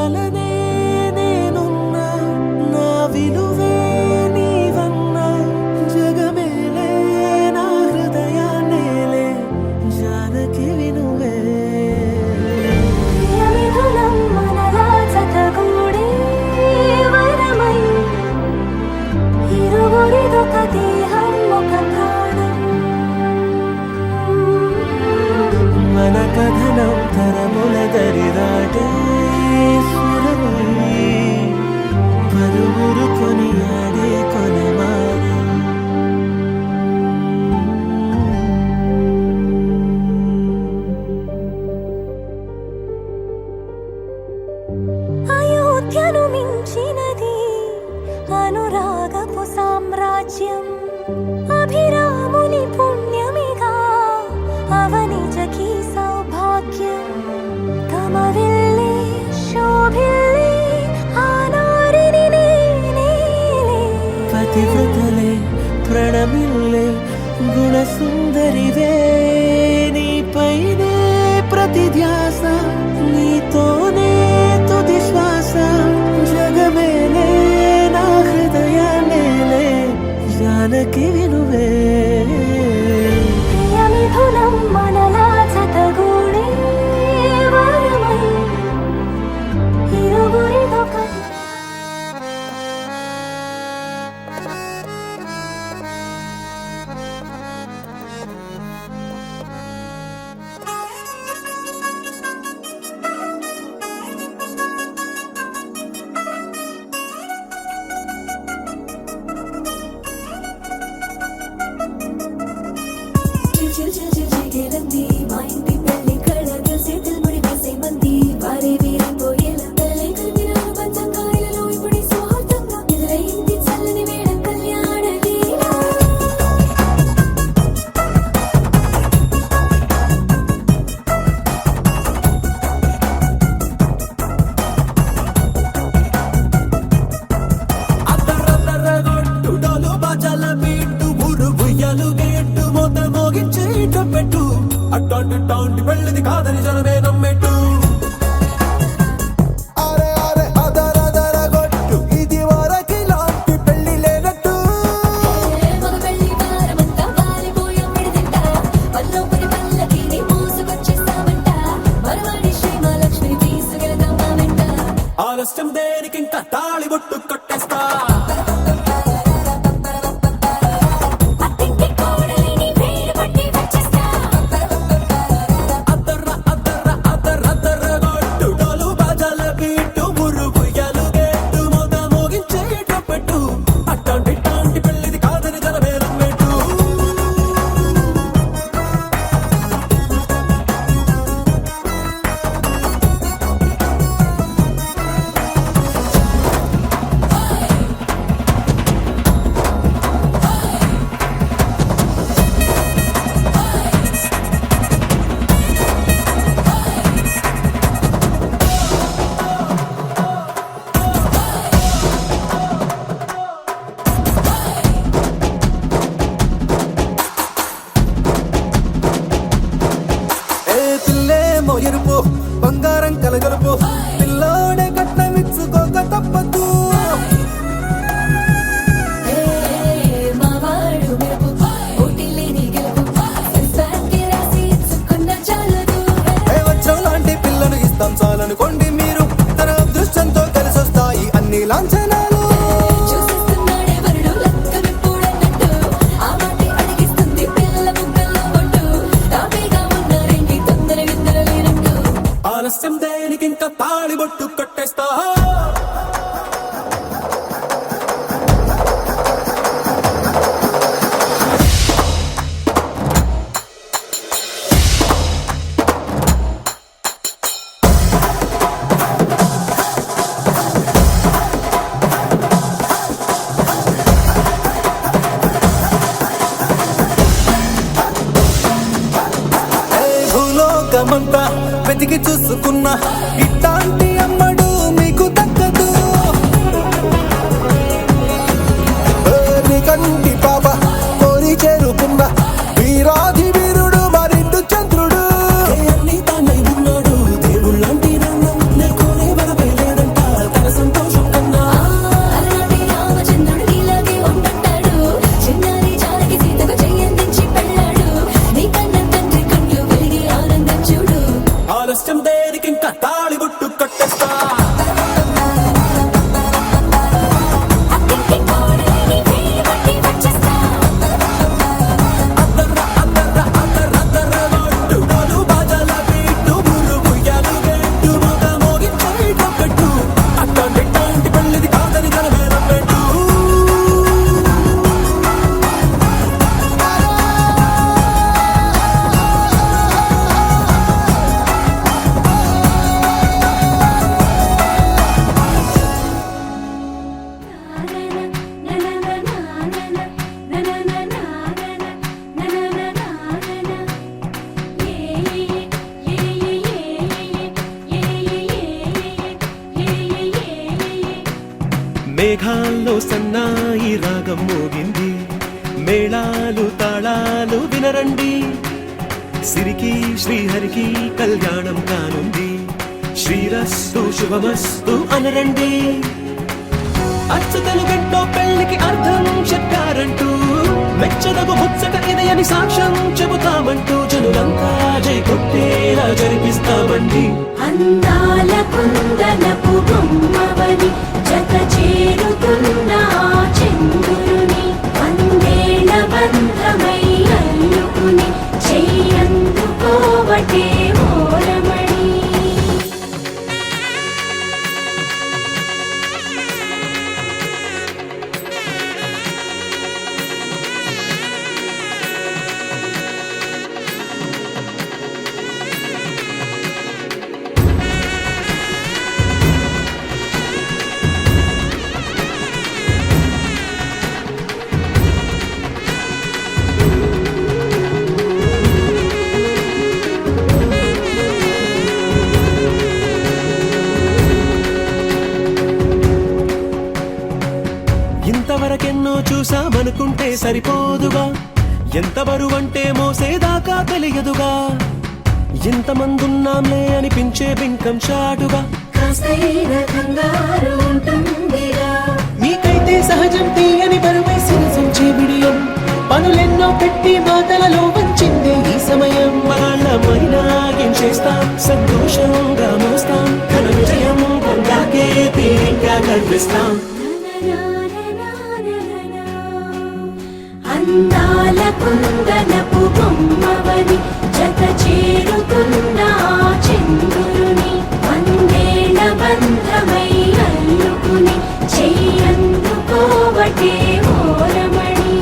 వలనే నేనున్నా నా విలువే నీవన్నా జగమేలే నా హృదయాన్నేలే జానకి వినువే యమిధులం మనలా జతగూడే వరమై ఇరువురిదొక దేహం ఒక ప్రాణం మన కథనం తరముల దరిదాటే స్వరమై పలువురు కొనియాడే కొనమానం అయోధ్యను మించినది అనురాగపు సామ్రాజ్యం అభిరాముని పుణ్యమిగా అవనిజకి సౌభాగ్యం తమవిల్లే శోభిల్లే ఆనారిని నేనేలే పతివ్రతలే ప్రణమిల్లే గుణసుందరివే నీపైనే ప్రతి ధ్యాస నీతోనే తుది శ్వాస జగమేలే నా హృదయాన్నేలే జానకి వినువే యమిధులం మనలా జతగూడే వరమై ఇరువురిదొక చిల్చిల్చిల్చిల్చిగేలంది మా ఇంటి పెళ్లి కళ చేతులు ముడి వేసే మంది వారే వీరిపోయేలా తల్లి కలిపినారు పంచంగాయలలో ఇప్పుడు స్వార్థంగా ఎదురైంది చల్లని వేళ కళ్యాణ లీల అద్దరద్దరగొట్టు డోలు బాజాల బీటు ఊరు ఉయ్యాలు గేట్టు మోత మోగించే పెట్టు అట్టాంటి టాంటి పెళ్ళిది కాదని జనమే నమ్మెట్టు అరే అరే అదరదరగొట్టు ఇది వరకి లాంటి పెళ్లి లేనట్టు మగ పెళ్లి వారమంతా వాలిపోయాం విడిదింట పల్లోపరి పల్లకిని మోసుకొచ్చేస్తామంట మరవాడి శ్రీమహాలక్ష్మిని తీసుకెళ్తాం మా వెంట ఆలస్యం దేనికింత తాళి బొట్టు కొట్టేస్తా అత్తింటి కోడలిని వేలు పట్టి వచ్చేస్తా అద్దరద్దరగొట్టు డోలు బాజాల బీటు ఊరు ఉయ్యాలు గేట్టు మోత మోగించే పెట్టు అట్టాంటి టాంటి పెళ్ళిది కాదని జనమే నమ్మెట్టు ఏ పిల్లేమో ఎరుపు బంగారం కలగలుపు పిల్లోడే కట్నమిచ్చుకోక తప్పదు మా వాడు మెరుపు ఓటిలేని గెలుపు సెన్సార్కి రాసి ఇచ్చుకున్న చాలదు ఏ వచ్చం లాంటి పిల్లను ఇస్తాం చాలనుకోండి మీరు తన అదృష్టంతో కలిసొస్తాయి అన్ని లాంఛనాలు చూసిస్తున్నాడే వరుడు లక్క విప్పుడన్నట్టు ఆ మాటే అడిగిస్తుంది పిల్ల బుగ్గల్లో ఒట్టు తాపీగా ఉన్న రెండి తొందర విందర లేనట్టు ఆలస్యం దేనికింత తాళి బొట్టు కొట్టేస్తా భూలోకమంతా వెతికి చూసుకున్నా ఇట్లాంటి అమ్మడు మీకు దక్కదు నీ కంటి పాప కోరి చేరుకున్న వీరాధి వీరుడు మరిండు చంద్రుడు అన్ని తానై ఉన్నాడు దేవుళ్ళంటి నాన్న నే కోరే వరమే లేదంట దేనికింకా తాళి బుట్టు కట్టేస్తా అత్తింటి కోడలిని వేలు పట్టి వచ్చేస్తా. అద్దర్ర అద్దర్ర అద్దర్ర అద్దర్ర కొట్టు డోలు బాజాల బీటు ఊరు ఉయ్యాలు గెట్టు మోత మోగించే పెట్టు అట్టాంటి పెళ్ళిది కాదని జనమేరం పెట్టు మేఘాల్లో సన్నాయి రాగం మోగింది మేళాలు తాళాలు వినరండి సిరికి శ్రీహరికి కళ్యాణం కానుంది శ్రీరస్తు శుభమస్తు అనరండి అచ్చతలు గంటో పెళ్లికి అర్థం చెప్పారంటూ మెచ్చదగు ముచ్చట ఇది అని సాక్ష్యం చెబుతామంటూ జనులంతా జై కొట్టేలా జరిపిస్తామండి అందాల కుందనపు బొమ్మవని జత చేరుతున్న ఆ చంద్రుని వందేళ్ల బంధమై అల్లుకుని చెయ్యందుకోవటే ఓరమణి. ఇంతవరకెన్నో చూసామనుకుంటే సరిపోదుగా ఎంత బరువంటే మోసేదాకా తెలియదుగా ఇంతమందున్నాంలే అనిపించే బింకం చాటుగా కాస్తైన కంగారు ఉంటుందిరా. నీకైతే సహజం తీయని బరువై సిరసించే బిడియం పనులెన్నో పెట్టి మాటలలో వంచిందే ఈ సమయం వాళ్ళమైనా ఏం చేస్తాం సంతోషంగా మోస్తాం ఘన విజయం పొందాకే తీరిగ్గా కనిపిస్తాం అందాల కుందనపు బొమ్మవని జత చేరుతున్న ఆ చంద్రుని వందేళ్ల బంధమై అల్లుకుని చెయ్యందుకోవటే ఓరమణి.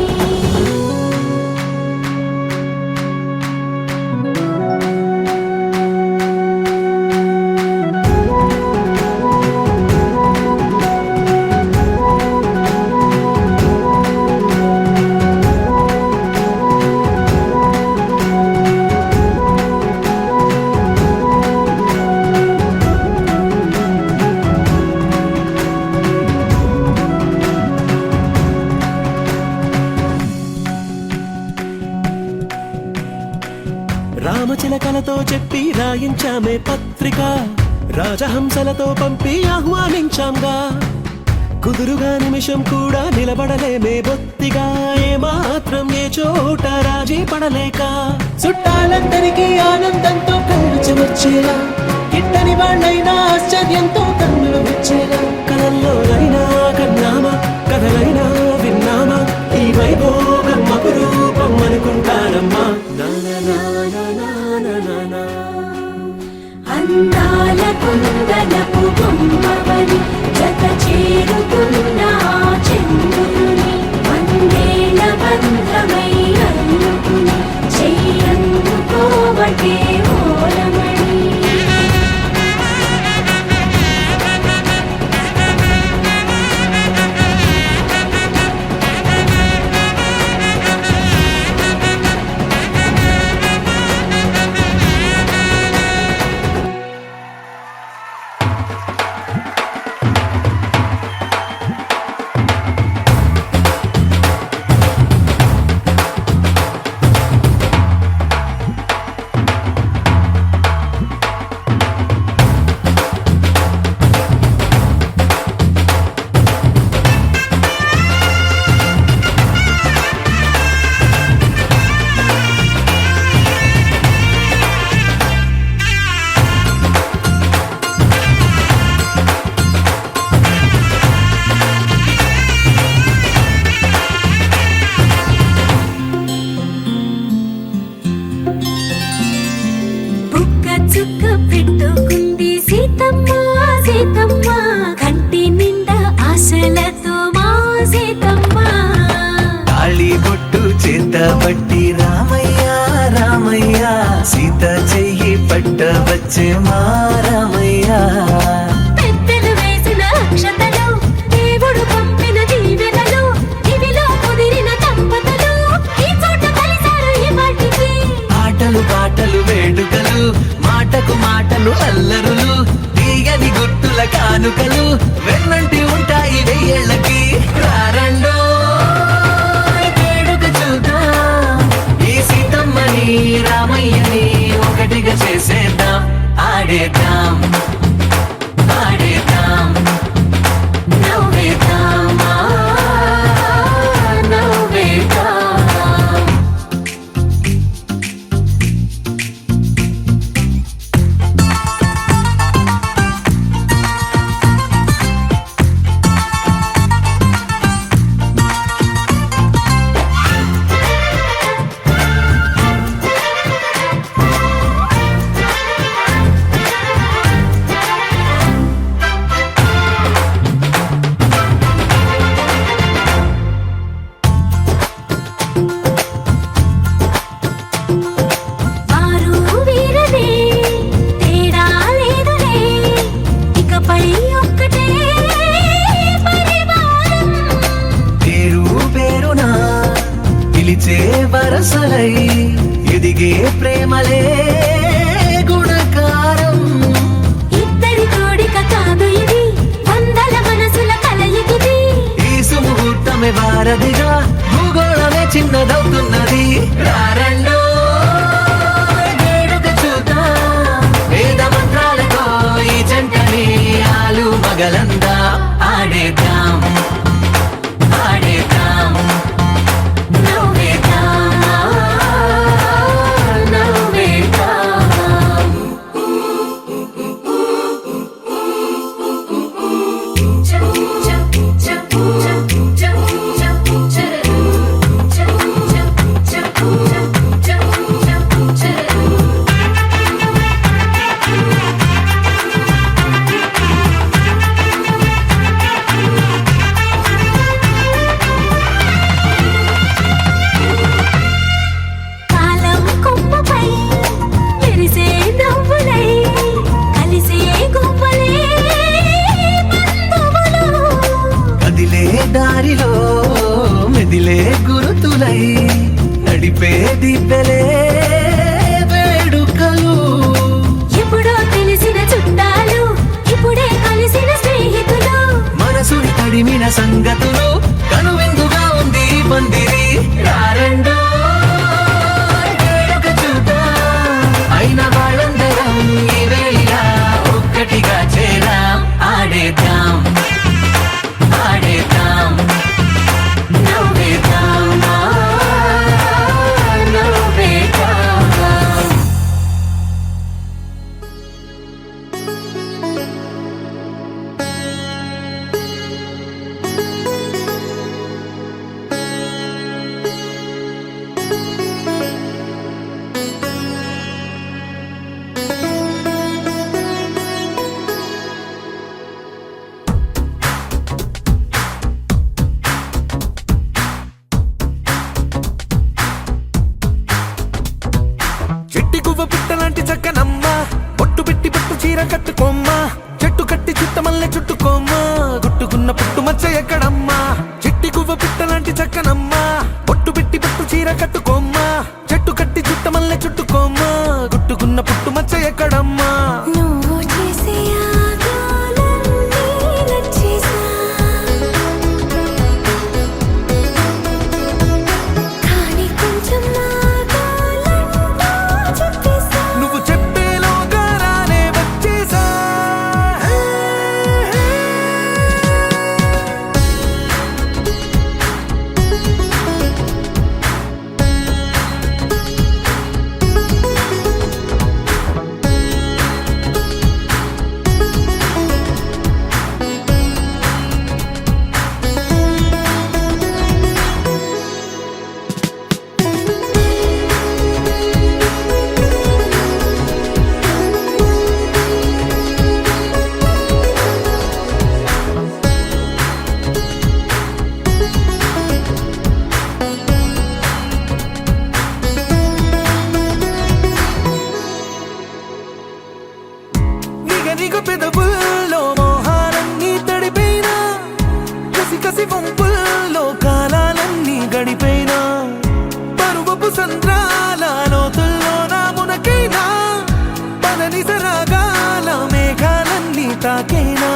రామచిలకలతో చెప్పి రాయించామే పత్రిక రాజహంసలతో పంపి ఆహ్వానించాంగా కుదురుగా నిమిషం కూడా నిలబడలేమే బొత్తిగా ఏమాత్రం ఏ చోట రాజీ పడలేక చుట్టాలందరికీ ఆనందంతో కళ్ళు చెమర్చేలా గిట్టని వాళ్ళైనా ఆశ్చర్యంతో కన్నులు వచ్చేలా కలల్లోనైనా కన్నామా కథలైనా విన్నామా ఈ వైభోగం అపురూపం అనుకుంటానమ్మా అందాల కుందనపు బొమ్మవని జత చేరుతున్న ఆ చంద్రుని వందేళ్ల బంధమై అల్లుకుని చెయ్యందుకోవటే ఓరమణి. కానుకలు వెన్నంటి ఉంటాయి వెయ్యేళ్ళకి. రారండో వేడుక చూద్దాం, ఈ సీతమ్మని రామయ్యని ఒకటిగా చేసేద్దాం. ఆడేద్దాం ఆడేద్దాం నవ్వేద్దాం నవ్వేద్దాం. వారు వీరనే తేడా లేదులే, ఇకపై ఒక్కటే పరివారం. పేరు పేరునా పిలిచే వరసలై ఎదిగే ప్రేమలే గుణకారం. ఇద్దరి కోడిక కాదు ఇది, వందల మనసుల కలయికిది. ఈ సుముహూర్తమే వారధిగా భూగోళమే చిన్నదవుతున్నది. రారండో వేడుక చూద్దాం, వేద మంత్రాలతో ఈ జంటని ఆలు మగలందా. ఆడేద్దాం ఆడేద్దాం నవ్వేద్దాం నవ్వేద్దాం. కాలం కొమ్మపై మెరిసే నవ్వులై కలిసే గువ్వలే బంధువులు. కదిలే దారిలో మెదిలే గురుతులై నడిపే దివ్యలే వేడుకలు. ఎప్పుడో తెలిసిన చుట్టాలు, ఇప్పుడే కలిసిన స్నేహితులు. మనసుని తడిమిన సంగతులు కనువిందుగా ఉంది ఈ పందిరి. రారండో వేడుక చూద్దాం, అయిన వాళ్ళందరం ఈ వేళ ఒక్కటిగా చేరాం. ఆడేద్దాం ఆడేద్దాం నవ్వేద్దాం నవ్వేద్దాం. చెట్టి గువ్వ పిట్టలాంటి చక్కనమ్మ, బొట్టు పెట్టి పట్టు చీర కట్టుకోమ్మ, చెట్టు కట్టి చుట్టమల్లె చుట్టుకోమ్మ, గుట్టుకున్న పుట్టు మచ్చ ఎక్కడమ్మా. చెట్టి గువ్వ పిట్టలాంటి చక్కనమ్మ, బొట్టు పెట్టి పట్టు చీర కట్టుకోమ్మ, చెట్టు కట్టి చుట్టమల్లె చుట్టుకోమ్మ, గుట్టుకున్న పుట్టు మచ్చ ఎక్కడమ్మా. నువ్వు చేసే ఆగాలన్నీ నచ్చేసా, కానీ కొంచెం ఆగాలంటూ చెప్పేసా. నువ్వు చెప్పేలోగా రానే వచ్చేసా. నిగ పెదవుల్లో మోహాలన్నీ తడిపోయినా, కసి కసి వంపుల్లో కాలాలన్నీ గడిపోయినా, పరువపు సంద్రాల లోతుల్లో నా మునకైనా, పదని సరాగాల మేఘాలన్నీ తాకేనా.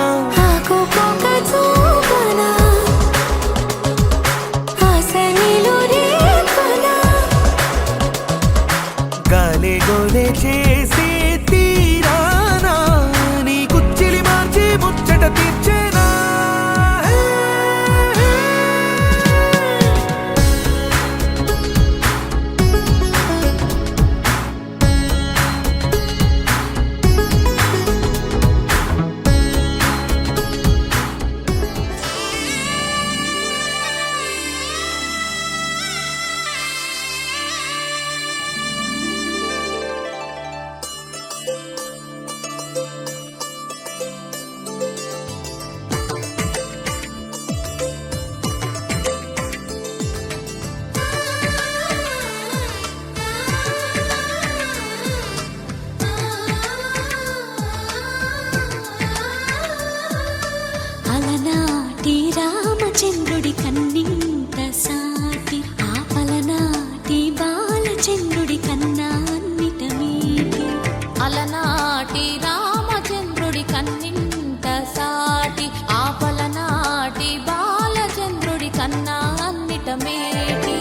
కన్నింట సాటి ఆపలనాటి బాలచంద్రుడి కన్నా అన్నిట మేటి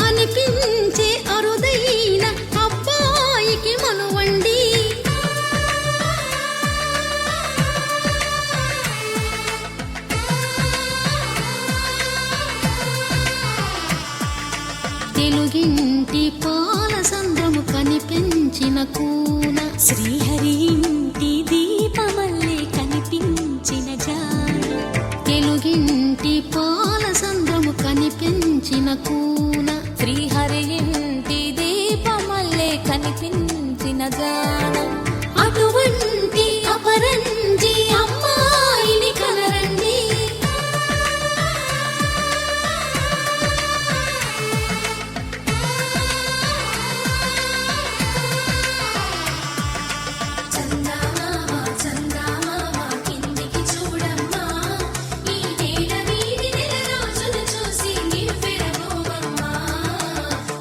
అనిపించే అరుదైన అబ్బాయికి మనువండి తెలుగింటి పాలసంద్రము కనిపించిన కూన శ్రీహరి ఇంటి దీపమల్లే కనిపించిన జాన తెలుగింటి పాలసంద్రము కనిపించిన కూన శ్రీహరి ఇంటి దీపమల్లే కనిపించిన జాన అటువంటి అపరంజి అమ్మాయిని కనరండి చందమామ చందమామ కిందికి చూడమ్మా ఈ నేల వీడి నెల రోజులు చూసి నివ్వెరబోవమ్మా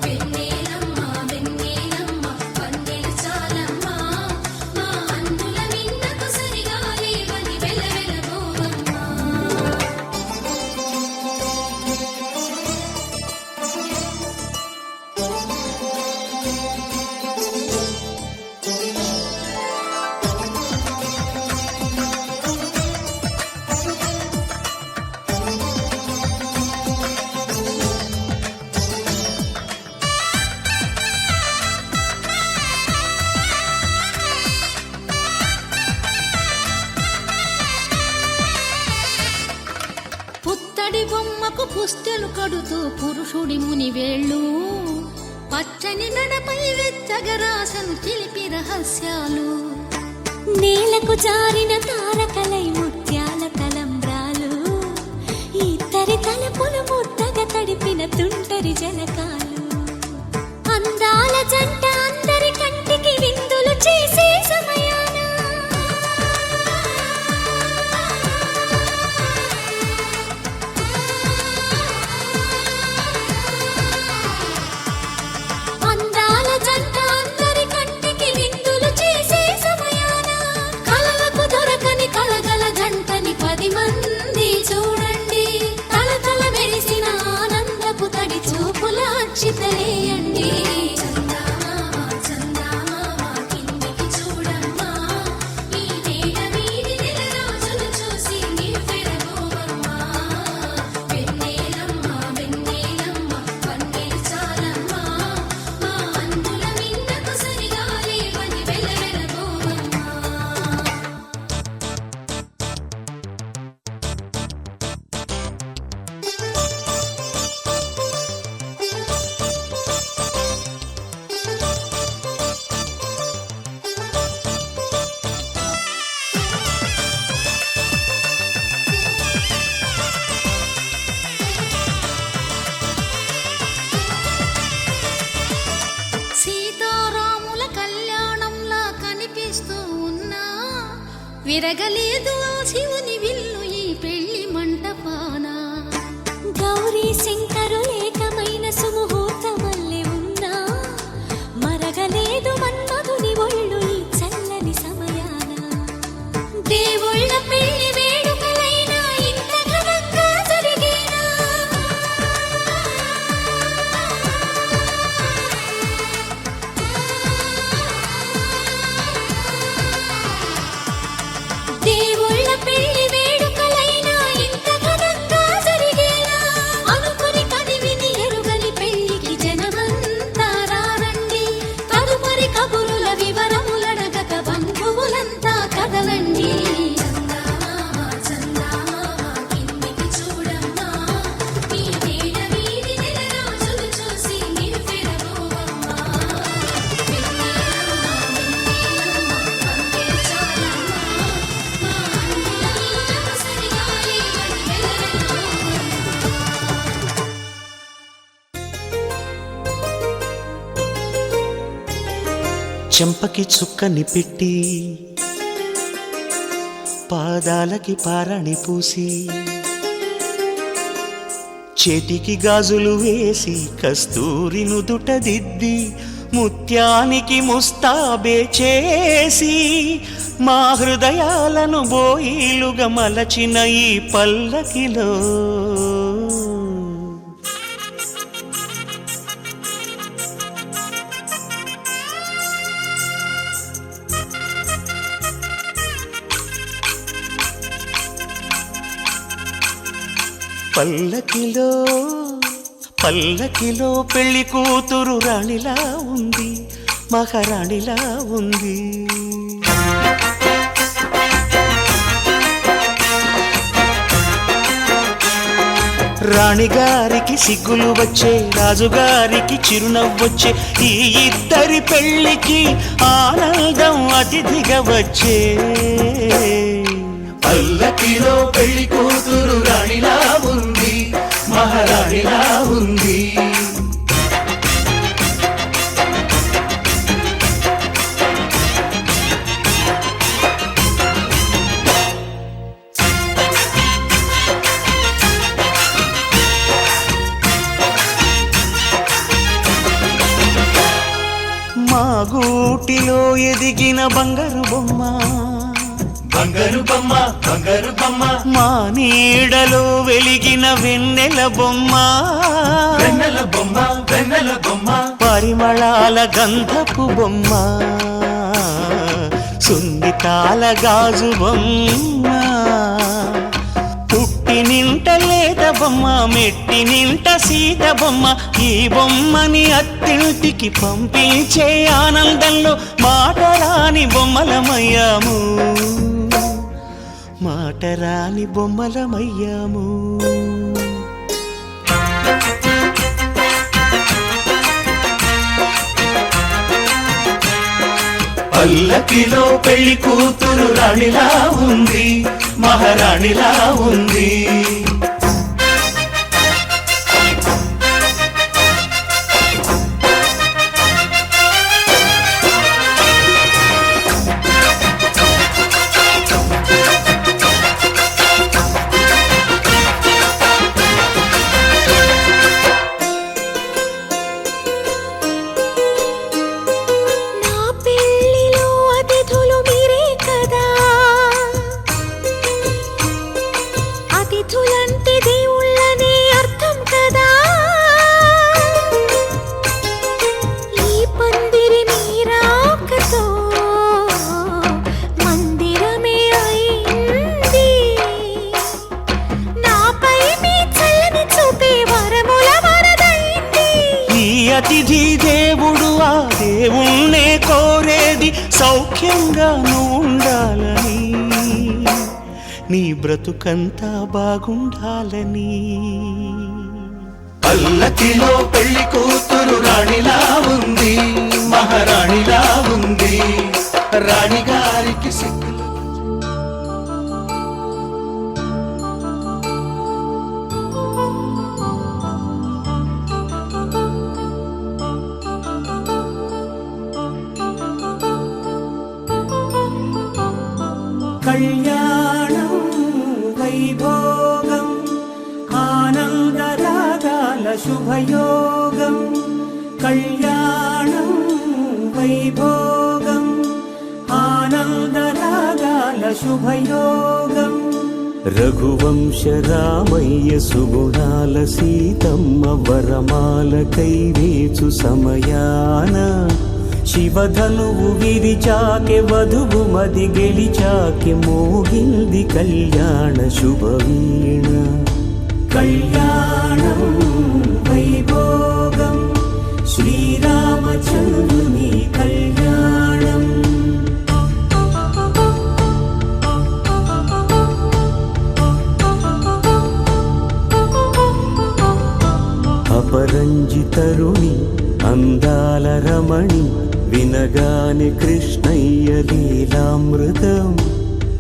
వెన్నెలమ్మ వెన్నెలమ్మ వన్నెలు చాలమ్మా మా అందుల మిన్నకు సరిగా లేవని వెలవెలబోవమ్మా పుత్తడి బొమ్మకు పుస్తెలు కడుతూ పురుషుడి ముని వేళ్ళు పచ్చని మెడపై వెచ్చగరాసను చిలిపి రహస్యాలు నేలకు జారిన తారకలై ముత్యాల తలంబ్రాలు ఇద్దరి తలపులు ముద్దగా తడిపిన తుంటరి జలకాలు అందాల జంట అందరి కంటికి విందులు చేసే సమయాన అందాల జంట అందరి కంటికి విందులు చేసే సమయాన కలలకు దొరకని కలగల జంటని 10 మంది చూడండి తలతల మెరిసిన ఆనందపు తడి చూపుల అక్షితలేయండి చందమామ చందమామ కిందికి చూడమ్మా ఈ నేల వీడి నెల రోజులు చూసి నివ్వెరబోవమ్మా వెన్నెలమ్మ వెన్నెలమ్మ వన్నెలు చాలమ్మా మా అందుల మిన్నకు సరిగా లేవని వెలవెలబోవమ్మా సీతారాముల కళ్యాణంలా కనిపిస్తూ ఉన్నా విరగలేదు ఆ శివుని విల్లు ఈ పెళ్లి మంటపాన గౌరీ శంకరులేకమైన సుముహూర్తమల్లె ఉన్నా మరగలేదు మన్మధుని ఒళ్ళు ఈ చల్లని సమయాన దేవుళ్ళ పెళ్లి వేడుకలైనా ఇంత ఘనంగా జరిగేనా దేవుళ్ళ పెళ్లి వేడుకలైనా ఇంత ఘనంగా జరిగేనా అనుకుని కదివిని ఎరుగని పెళ్లికి జనమంతా రారండి తదుపరి కబురుల వివరములడగక బంధువులంతా కదలండి చందమామ చందమామ కిందికి చూడమ్మా ఈ నేల వీడి నెల రోజులు చూసి నివ్వెరబోవమ్మా వెన్నెలమ్మ వెన్నెలమ్మ వన్నెలు చాలమ్మా మా అందుల మిన్నకు సరిగా లేవని వెలవెలబోవమ్మా చెంపకి చుక్కని పెట్టి పాదాలకి పారాణి పూసి చేతికి గాజులు వేసి కస్తూరి నుదుట దిద్ది ముత్యానికి ముస్తాబే చేసి మా హృదయాలను బోయిలుగా మలచిన ఈ పల్లకిలో పల్లకిలో పల్లకిలో పెళ్లి కూతురు రాణిలా ఉంది, మహారాణిలా ఉంది. రాణిగారికి సిగ్గులు వచ్చే, రాజుగారికి చిరునవ్వొచ్చే, ఈ ఇద్దరి పెళ్లికి ఆనందం అతిథిగా వచ్చే. పల్లకిలో పెళ్లి కూతురు రాణిలా ఉంది, మహారాణిలా ఉంది. మా గూటిలో ఎదిగిన బంగారు బొమ్మ, బంగారు బొమ్మ, బంగారు బొమ్మ, మా నీడలో వెలిగిన వెన్నెల బొమ్మ, వెన్నెల బొమ్మ, వెన్నెల బొమ్మ, పరిమళాల గంధపు బొమ్మ, సున్నితాల గాజు బొమ్మ, పుట్టి నింట లేత బొమ్మ, మెట్టి నింట సీత బొమ్మ. ఈ బొమ్మని అత్తింటికి పంపించే ఆనందంలో మాటరాని బొమ్మలమయ్యాము, మాటరాని బొమ్మలమయ్యాము. పల్లకిలో పెళ్లి కూతురు రాణిలా ఉంది, మహారాణిలా ఉంది. నా పెళ్లిలో అతిథులు మీరే కదా, అతిథులంటే దేవుళ్ళనే అర్థం కదా. ఈ పందిరి మీరాకతో మందిరమే అయింది, నాపై మీ చల్లని చూపే వరముల వరదైంది. ఈ అతిథి దేవుడు ఆ దేవుణ్ణే కోరేది సౌఖ్యంగా నువ్వు ఉండాలని, నీ బ్రతుకంతా బాగుండాలని. పల్లకిలో పెళ్లి కూతురు రాణిలా ఉంది, మహారాణిలా ఉంది. రాణిగారికి సిగ్గులు కళ్యాణం వైభోగం ఆనందరాగాల శుభయోగం. కళ్యాణం వైభోగం ఆనందరాగాల శుభయోగం. రఘువంశ రామయ్య సుగుణాల సీతమ్మ వరమాల కైవేచు సమయాన, శివధనువు విరిచాకె వధువు మది గెలిచాకె మోగింది కళ్యాణ శుభవీణ. కళ్యాణం వైభోగం శ్రీరామచంద్రుని కళ్యాణం. అపరంజితరుణి అందాల రమణి, వినగానే కృష్ణయ్య లీలామృతం.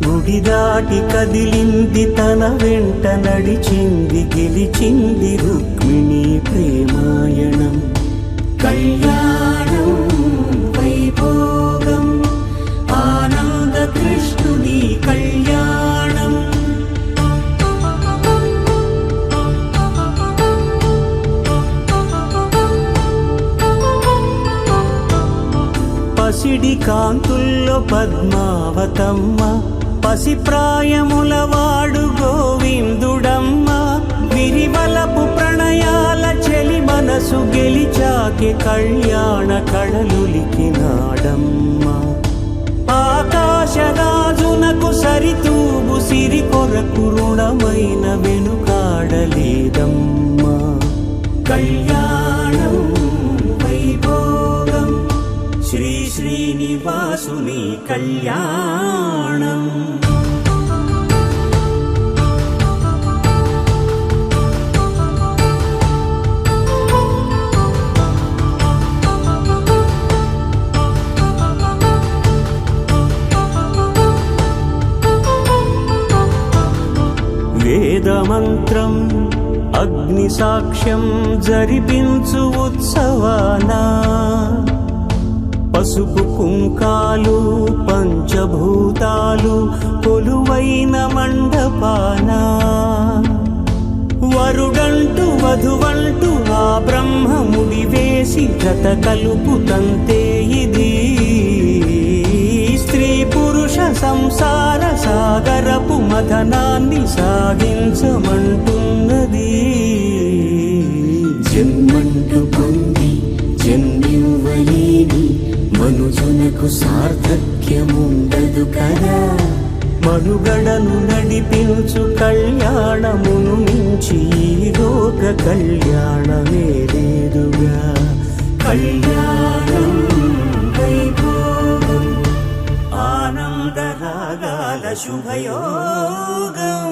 గుడి దాటి కదిలింది తన వెంట నడిచింది, గెలిచింది రుక్మిణి ప్రేమాయణం. కళ్యాణం వైభోగం ఆనంద కృష్ణుని కళ్యాణం. పసిడి కాంతుల్లో పద్మావతమ్మ, పసిప్రాయముల వాడు గోవిందుడమ్మ, విరివలపు ప్రణయాల చెలి మనసు గెలిచాకే కళ్యాణ కళలులికినాడమ్మ. ఆకాశరాజునకు సరితూబు సిరి కొరకు రుణమైన వెనుకాడలేదమ్మా. కళ్యాణం వైభోగం శ్రీ శ్రీనివాసుని కళ్యాణం. వేదమంత్రం అగ్ని సాక్ష్యం జరిపించు ఉత్సవాన, పసుపు కుంకాలు పంచభూతాలు కొలువైన మండపాన, వరుడంటూ వధువంటూ ఆ బ్రహ్మముడి వేసి జత కలుపుతంతే ఇది. స్త్రీ పురుష సంసార సాగరపు మథనాన్ని సాగించమంటున్నది. జన్మంటూ పొంది జన్మివ్వలేని మనుజునకు సార్థక్యముండదు కదా. మనుగడను నడిపించు కళ్యాణమును మించి ఈ లోక కళ్యాణమే లేదుగా. కళ్యాణం వైభోగం ఆనందరాగాల శుభయోగం.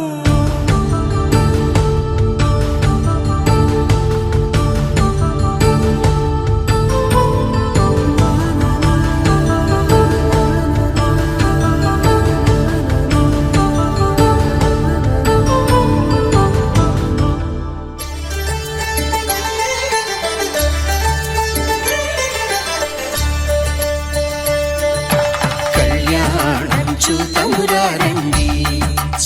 చూతమురారండి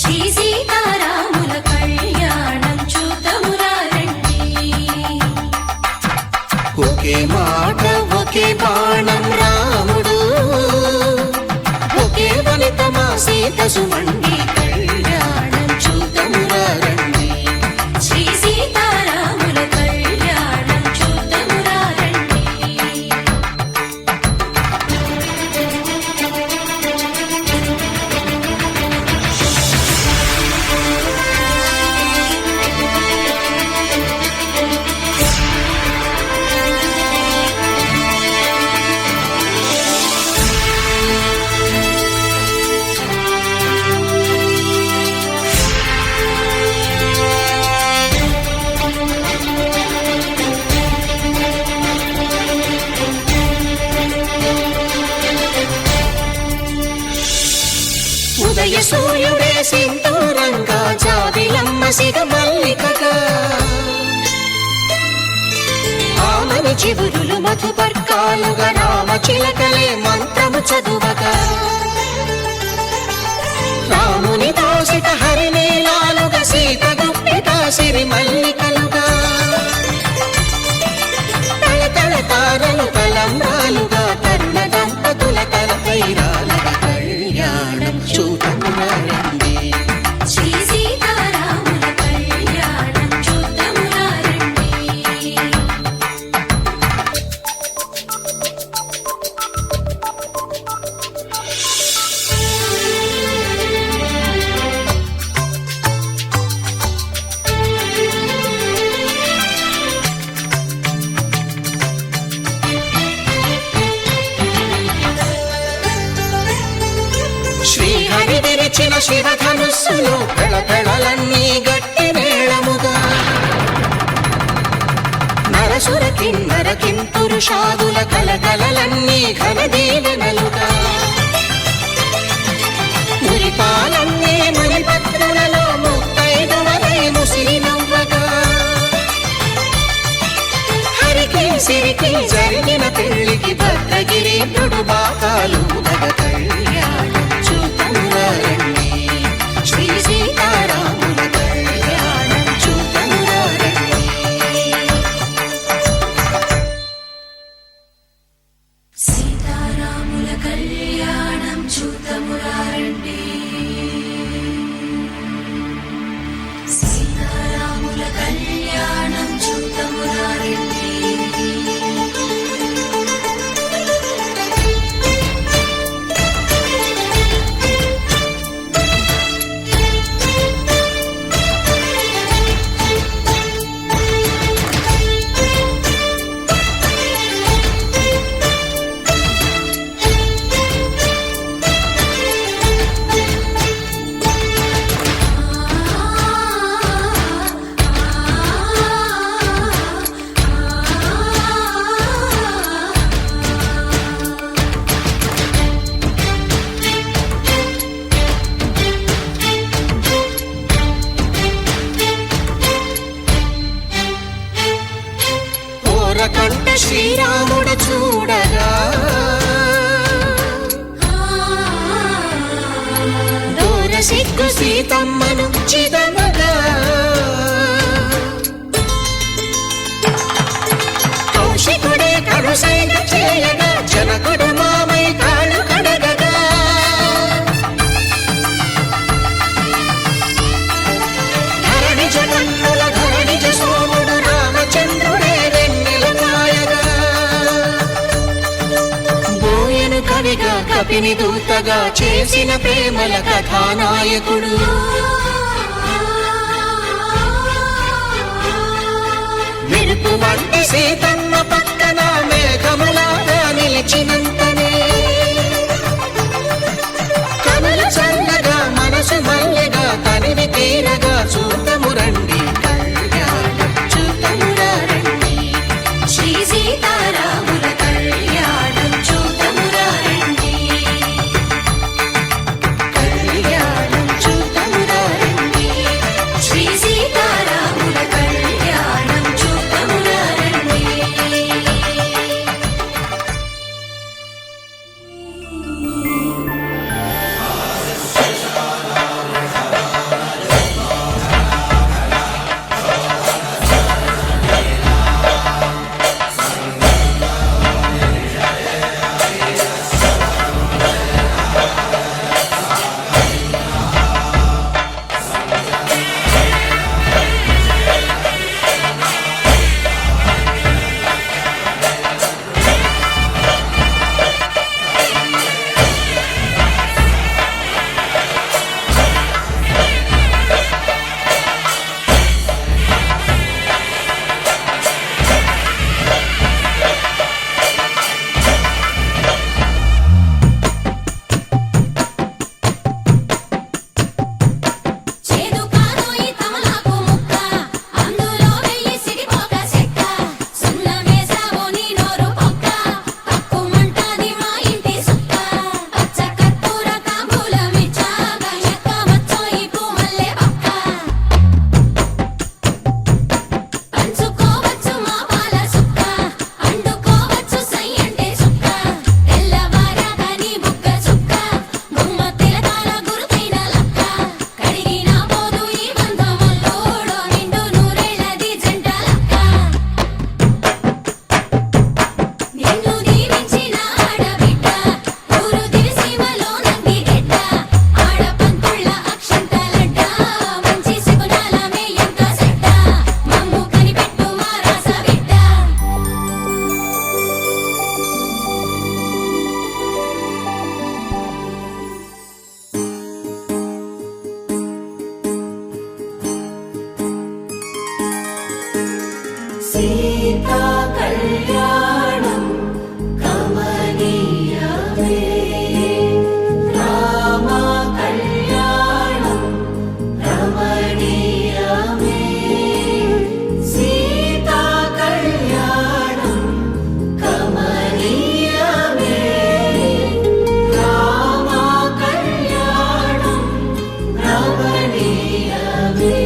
శ్రీ సీతారాముల కళ్యాణం చూతమురారండి. ఒకే మాట ఒకే బాణం రాముడు, ఒకే వనిత మా సీత సుమండి కళ్యాణం చూతమురారండి శ్రీ సీతారాముల కళ్యాణం చూతమురారండి. ఉదయ సూర్యుడే సింధూరంగా జాబిలమ్మ సిగ మల్లికగా, ఆమని చివురులు మధుపర్కాలుగా రామ చిలకలే మంత్రము చదువగా, రాముని దోసిట హరినీలాలుగా సీత గుప్పిట సిరి మల్లికలుగా, తళతళ తారలు తలంబ్రాలుగా తరుణ దంపతుల తలపైరాలుగా కళ్యాణం చూతమురారండి శ్రీ సీతారాముల కళ్యాణం చూతమురారండి. శ్రీహరి విరిచిన శివధనుస్సులో పెళపెళలన్నీ గట్టి మేళముగా, నరసుర కిన్నర కింపురుషాదుల కలకలలన్నీ ఘన దీవెనలుగా, మురిపాలన్నీ మురిపత్రులలో ముత్తైదువలై ముసిరి నవ్వగా, హరికి సిరికి జరిగిన పెళ్లికి భద్రగిరి బాకాలు కళ్యాణం చూతమురారండి శ్రీ సీతారాముల కళ్యాణం చూతమురారండి. సీతారాముల కళ్యాణం సిగ్గు సీతమ్మను చిదమగా కౌశికుడే కరుసైన చేయగా జనకుడు మామై కాళ్ళు కడగగా ధరణి జగన్నుల ధరణిజ సోముడు రామచంద్రుడే వెన్నెల కాయగా బోయను కవిగా కపిని దూతగా చేసిన ప్రేమల కథానాయకుడు మెరుపు వంటి సీతమ్మ పక్కన మేఘములాగా నిలిచినంతనే కనులు చల్లగా మనసు మల్లెగా తనివి తీరగా చూతము రండి కళ్యాణం చూతమురా రండి శ్రీ సీతారాముల కళ్యాణం చూతమురా రండి కళ్యాణం చూతమురా రండి శ్రీ సీతారాముల కళ్యాణం చూతమురా రండి చేదు కాదోయి తమలాకు ముక్క అందులో వెయ్యి సిడిపోక చెక్క సున్న వేసావో నీ నోరు పొక్క తక్కుమంటది మా ఇంటి సుక్క పచ్చ కర్పూర తాంబూలమిచ్చాగా ఎక్క వచ్చోయి పూమల్లె పక్క పంచుకోవచ్చు మా పాల సుక్క అండుకోవచ్చు సై అంటే చుక్క తెల్లవారాక నీ బుగ్గ చుక్క గుమ్మ తిలకాల గురుతైన లక్క కడిగినా పోదు ఈ బంధముల్లోడో నిండు నూరేళ్ళది జంట లక్క నిన్ను దీవించిన ఆడబిడ్డ ఊరు దివిసీమలో నంది గెడ్డ ఆడపంతుళ్ళ అక్షంతలడ్డ మంచి శకునాల మేయంత సెడ్డ మమ్ము కనిపెట్టు మా రాస బిడ్డ సీతా కళ్యాణం కమనీయమే రామ కళ్యాణం రమణీయమే సీతా కళ్యాణం కమనీయమే రామ కళ్యాణం రమణీయమే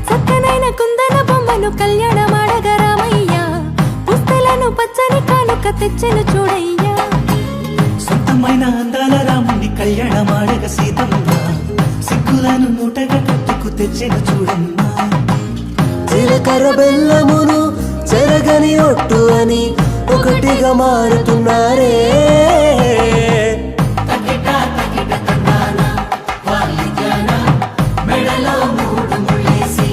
చక్కనైన కుందన బొమ్మను కళ్యాణమాడగ రామయ్య పుస్తలను పచ్చని కానుక తెచ్చెను చూడయ్యా సొంతమైన అందాల రాముని కళ్యాణమాడగ సీతమ్మ సిగ్గులను మూటగా కట్టుకు తెచ్చెను చూడమ్మా జీలకర్ర బెల్లమును చెరగని ఒట్టు అని ఒకటిగా మారుతున్నారే మెడలో మూడు ముళ్ళేసి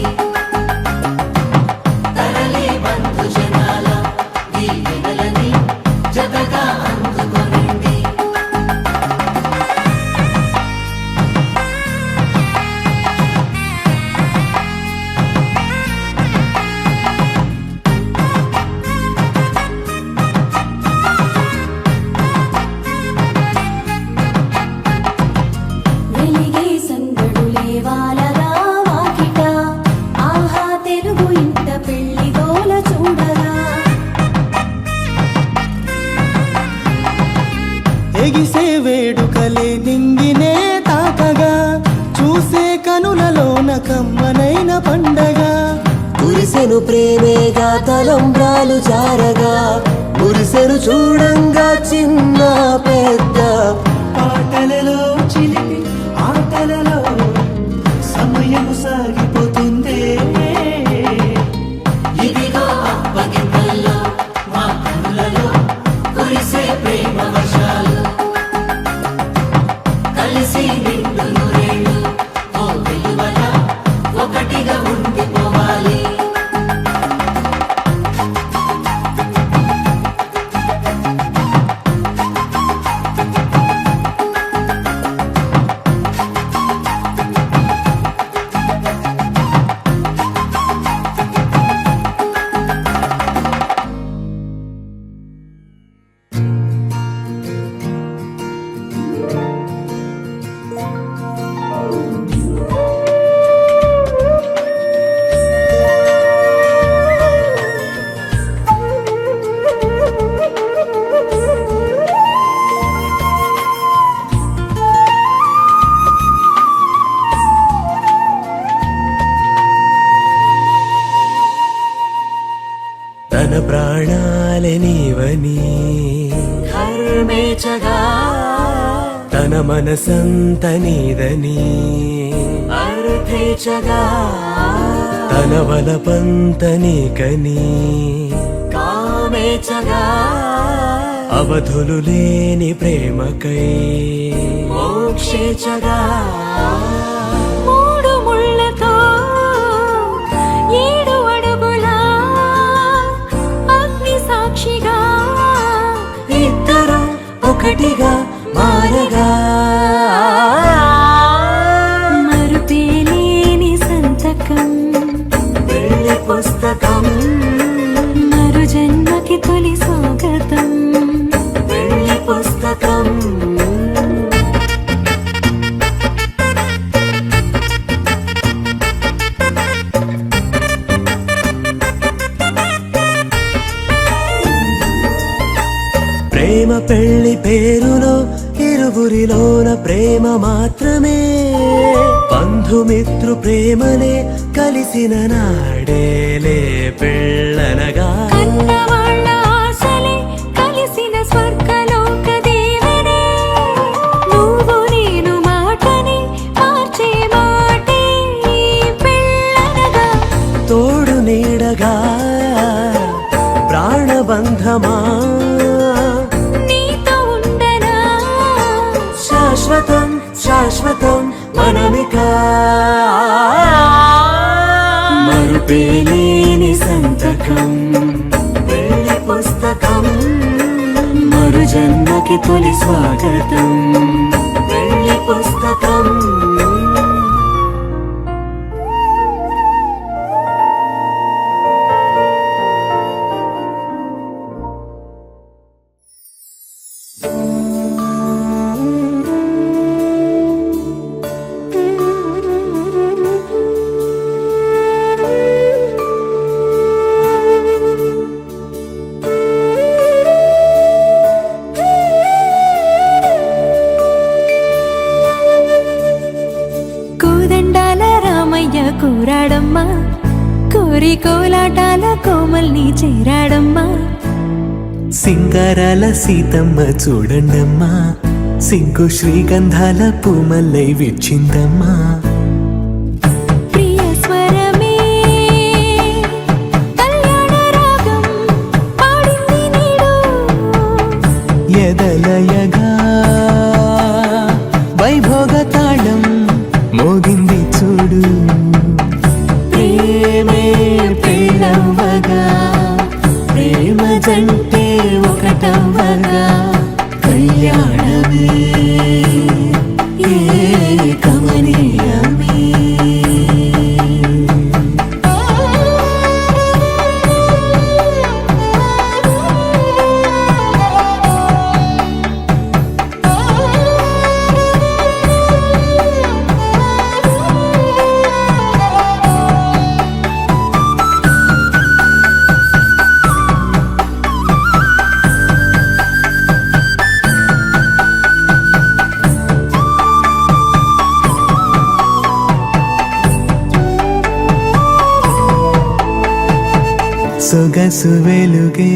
తరలి బంధు జనాల దీవెనలని జతగా అందుకొనండి తెలిసెను ప్రేమేగా తలంబ్రాలు జారగా మురిసెను చూడంగా చిన్న పెద్ద పాటలలో చిలిపి ఆటలలో సమయం సాగిపోతుందే ఇదిగో అప్పగింతల్లో మా కళ్ళలో కురిసే ప్రేమ వర్షాలు కలిసి నిండు నూరేళ్ళు ఓ వెలువల ఒకటిగా ఉండిపోవాలి తన ప్రాణాలే నీవని హర్మేచగా తన మనసంత నీదని అర్థేచగా తన వలపంత నీకని కామేచగా అవధులు లేని ప్రేమకై మోక్షేచగా మూడు ముళ్ళతో 7 అడుగుల అగ్ని సాక్షిగా ఇద్దరు ఒకటిగా మారగా మరుపేలేని సంతకం వెళ్ళి పుస్తకం మరు జన్మకి తొలి స్వాగతం వెళ్ళి పుస్తకం ప్రేమ పెళ్లి పేరులో ఇరువురిలోన ప్రేమ మాత్రమే బంధుమిత్రు ప్రేమనే కలిసిన నాడేలే పెళ్ళనగా కన్నవాళ్ళ ఆశలే కలిసిన స్వర్గలోక దేవనే నువ్వు నేను మాటని మార్చే మాటే పెళ్ళనగా తోడు నీడగా ప్రాణబంధమా నీతో ఉండనా శాశ్వతం శాశ్వతం మనమిక మరుపేలేని సంతకం వెళ్ళి పుస్తకం మరు జన్మకి తొలి స్వాగతం వెళ్ళి పుస్తకం కోదండాల రామయ్య కూరాడమ్మా కోరి కోలాటాల కోమల్ని చేరాడమ్మా సింగారాల సీతమ్మ చూడండమ్మా సింగు శ్రీగంధాల పూమల్లై విచ్చిందమ్మా ప్రియ స్వరమే కళ్యాణ రాగం పాడింది నీడు ఎదలయగా వైభోగ తాళం మోగింది చూడు ప్రేమే పెళ్ళవ్వగా ప్రేమ జంటే ఒకటవ్వగా కళ్యాణమే ఏ కమనీయం సొగసు వెలుగే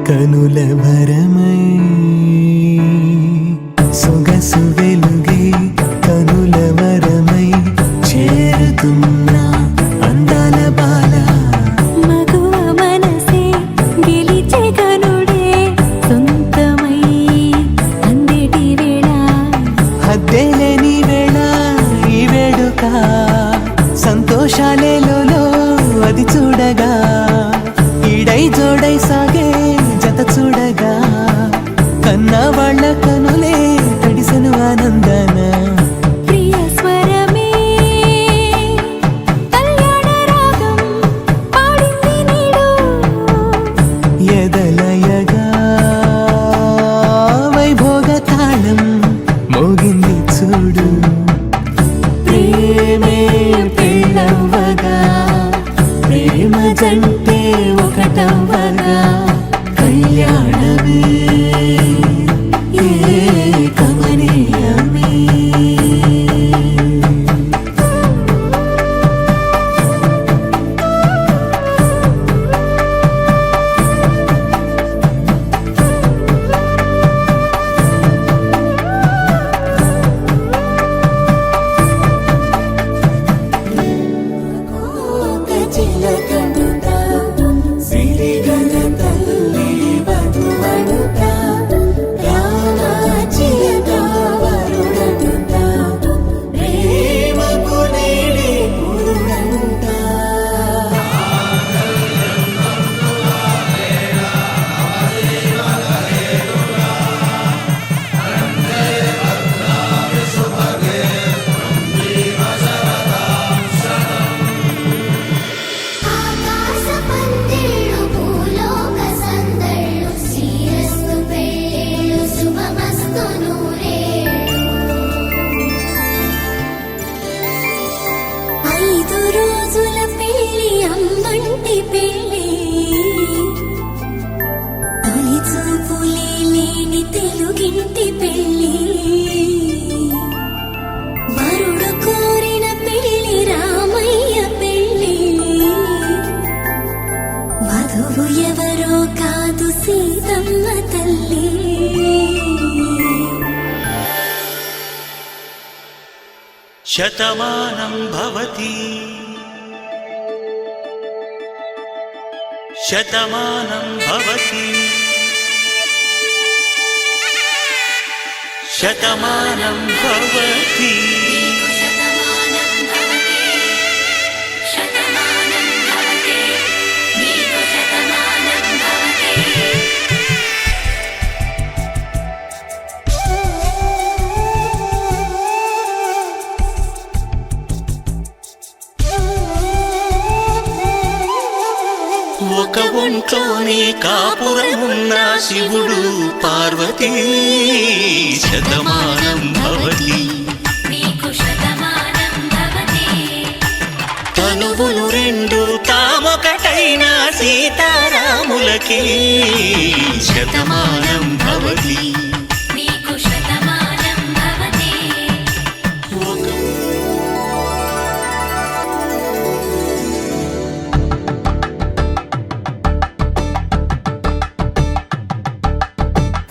కనుల భరమై సొగసు వెలుగే కనుల వరమై చేరుతున్నా అందాల బాల మగువ మనసే గెలిచే కనుడే సొంతమై అందేటి వేళ హద్దేలేని వేళ ఈ వేడుక సంతోషాలేలో అది చూడగా ఈడై జోడై సాగే జత చూడగా కన్నా వాళ్ళ కనులే తడిసెను ఆనందాన ప్రియ స్వరమే కళ్యాణ రాగం పాడింది నీడు ఎదలయగా వైభోగ తాళం మోగింది చూడు ప్రేమే పెళ్ళవ్వగా ప్రేమ జంటే ఒకటవ్వగా కళ్యాణమే కమనీయమే ఆకాశ పందిళ్ళు భూలోక సందళ్ళు శ్రీరస్తు పెళ్ళిళ్ళు శుభమస్తు నూరేళ్ళు 5 రోజుల పెళ్లి అమ్మంటి పెళ్లి తొలి చూపులే లేని తెలుగింటి పెళ్లి వరుడు కోరిన పెళ్లి రామయ్య పెళ్లి వధువు ఎవరో కాదు సీతమ్మ తల్లి శతమానం భవతి శతమానం భవతి శతమానం భవతి శతమానం భవతి శతమానం భవతి నీకు శతమానం భవతి ఒక ఒంట్లోనే కాపురమున్న శివుడు పార్వతీ శతమానం భవతి నీకు శతమానం భవతి తనువులు రెండు తామొకటైన సీతారాములకి శతమానం భవతి నీకు శతమానం భవతి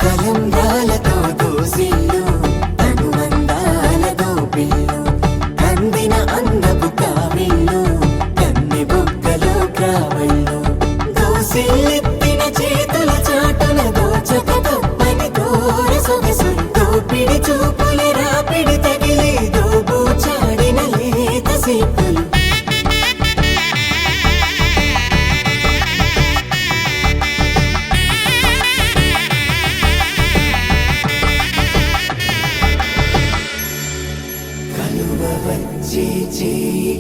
కలంబ్రాలతో దోసిళ్ళు అనుబంధాలతో పిల్లు కందిన అందపు కావిళ్ళు కన్ని బుగ్గలో క్రావళ్ళు దోసిళ్ళెత్తిన చేతుల చాటున దోచక తప్పని దూర సొగసుంటూ పిడి చూపుల రాపిడి తగిలి దోబూచాడిన లేత సీపులు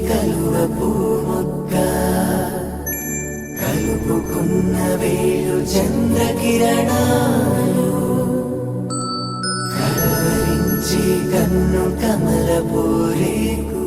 కలువ పూ మొక్క కలుపుకున్న వేళు చంద్రకిరణాలు కలవరించి కన్ను కమల పూరేకు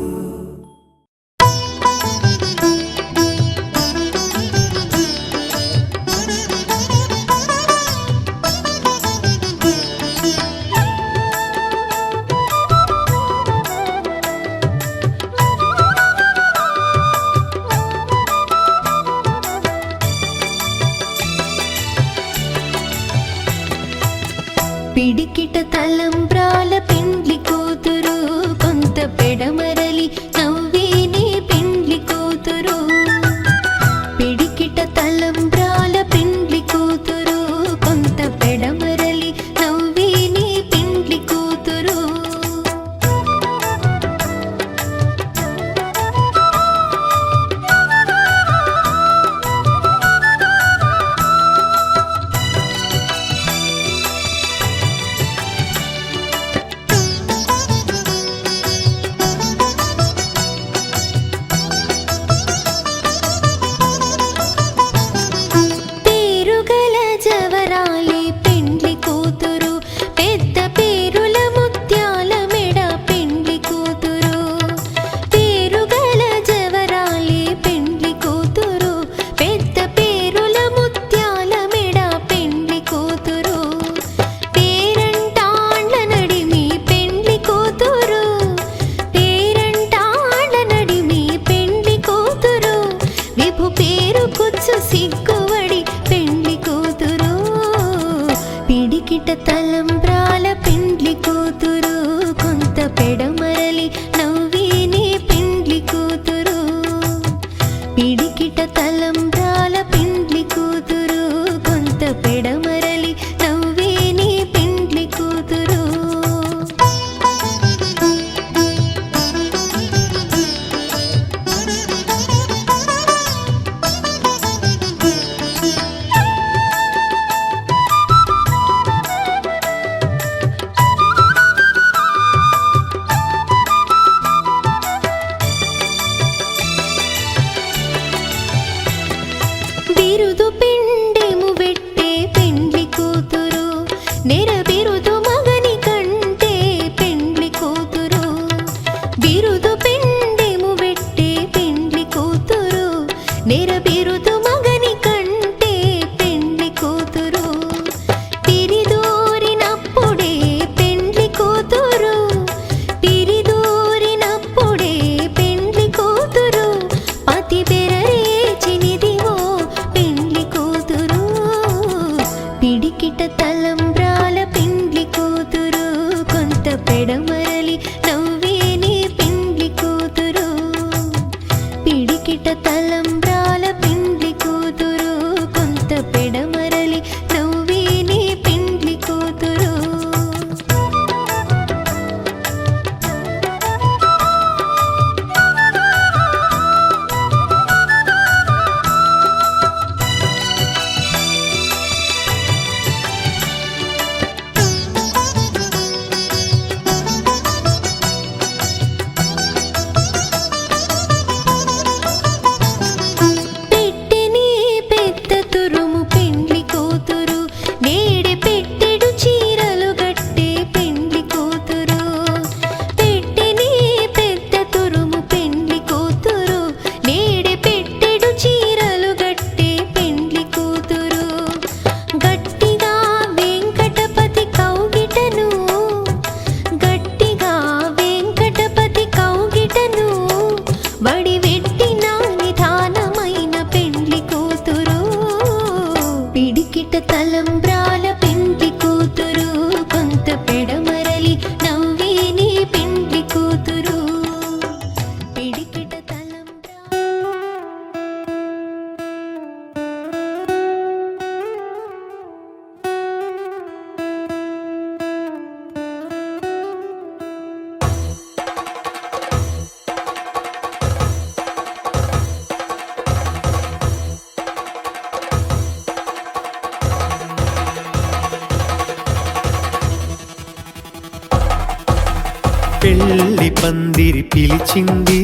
పెళ్లి పందిరి పిలిచింది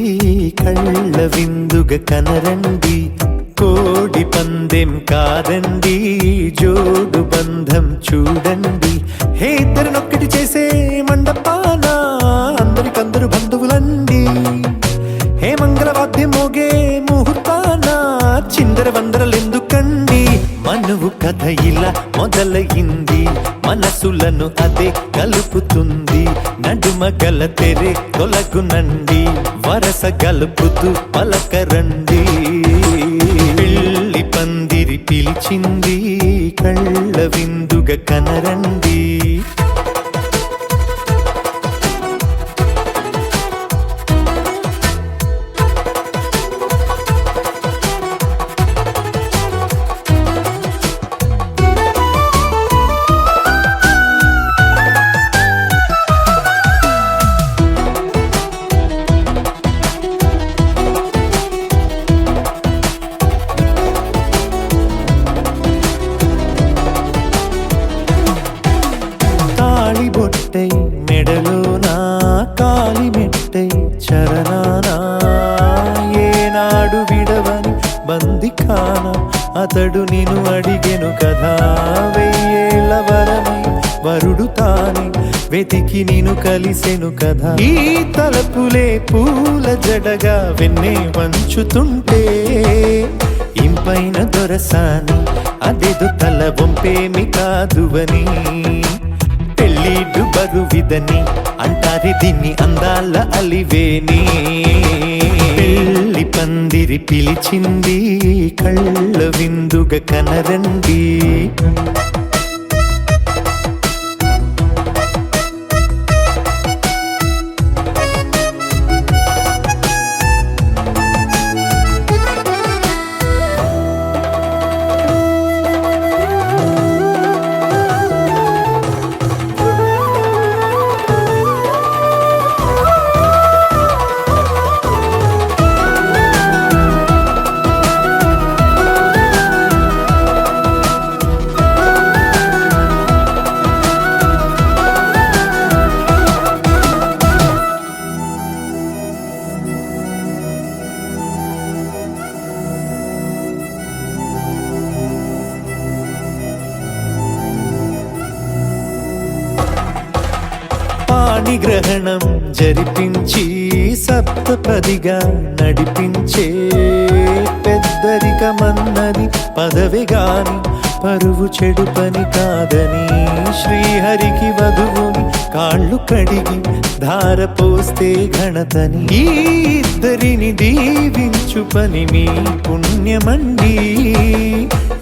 కళ్ళ విందుగా కనరండి కోడి పందెం కాదండి జోడు బంధం చూడండి హే ఇద్దరినొక్కటి చేసే మండపాన అందరికందరు బంధువులండి హే మంగళవాద్యం మోగే ముహూర్తాన చిందర వందరలెందుకండి మనువు కథ ఇలా మొదలయింది మనసులను అదే కలుపుతుంది నడుమ గల తెరే తొలగునండి వరస గలుపుతూ పలకరండి పెళ్లి పందిరి పిలిచింది కళ్ళ విందుగా కనరండి బొట్టై మెడలోనా కాలి మెట్టై చరణానా ఏనాడు విడవని బందికాన అతడు నిన్ను అడిగెను కదా వెయ్యేళ్ళ వరమై వరుడు తానే వెతికి నిన్ను కలిసెను కదా ఈ తలపులే పూల జడగా వెన్నే వంచుతుంటే ఇంపైన దొరసాని అదేదో తల వంపేమి కాదువని పెళ్ళిడు బరువిదని అంటారే దీన్ని అందాల అలివేని పెళ్లి పందిరి పిలిచింది కళ్ళ విందుగా కనరండి పాణిగ్రహణం జరిపించి సప్తపదిగా నడిపించే పెద్దరికమన్నది పదవి గాని పరువు చెడు పని కాదని శ్రీహరికి వధువుని కాళ్ళు కడిగి ధార పోస్తే ఘనతని ఈ ఇద్దరిని దీవించు పని మీ పుణ్యమండి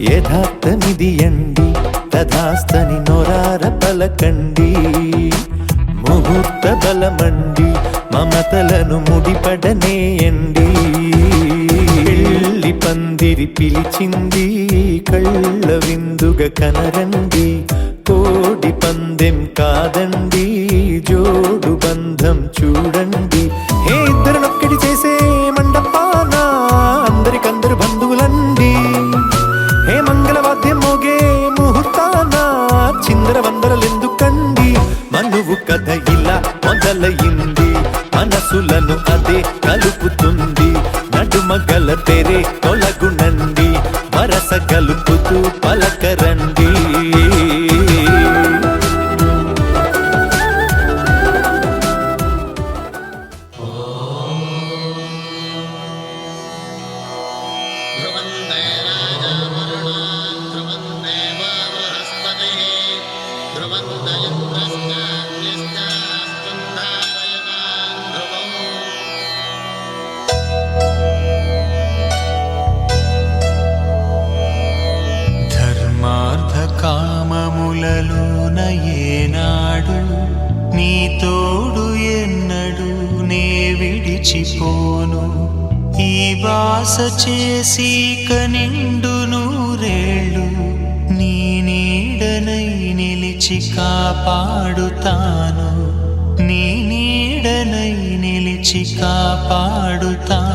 యథార్థమిది అండి తథాస్తని నొరార పలకండి ముహూర్త బలమండి మమతలను ముడిపడనేయండి పెళ్లి పందిరి పిలిచింది కళ్ళ విందుగా కనరండి కోడి పందెం కాదండి జోడు బంధం చూడండి హే ఇద్దరినొక్కటి చేసే మండపాన అందరికందరు బంధువులండి హే మంగళవాద్యం మోగే ముహూర్తాన చిందర వందరలెందుకండి మనువు కథ ఇలా మొదలయింది మనసులను అదే కలుపుతుంది నడుమ గల తెరే తొలగునండి వరస కలుపుతూ పలకరండి కామములలోన ఏనాడు నీ తోడు ఎన్నడు నే విడిచిపోను ఈ బాస చేసి కనిండు నూరేళ్ళు నీ నీడనై నిలిచి కాపాడుతాను నీ నీడనై నిలిచి కాపాడుతాను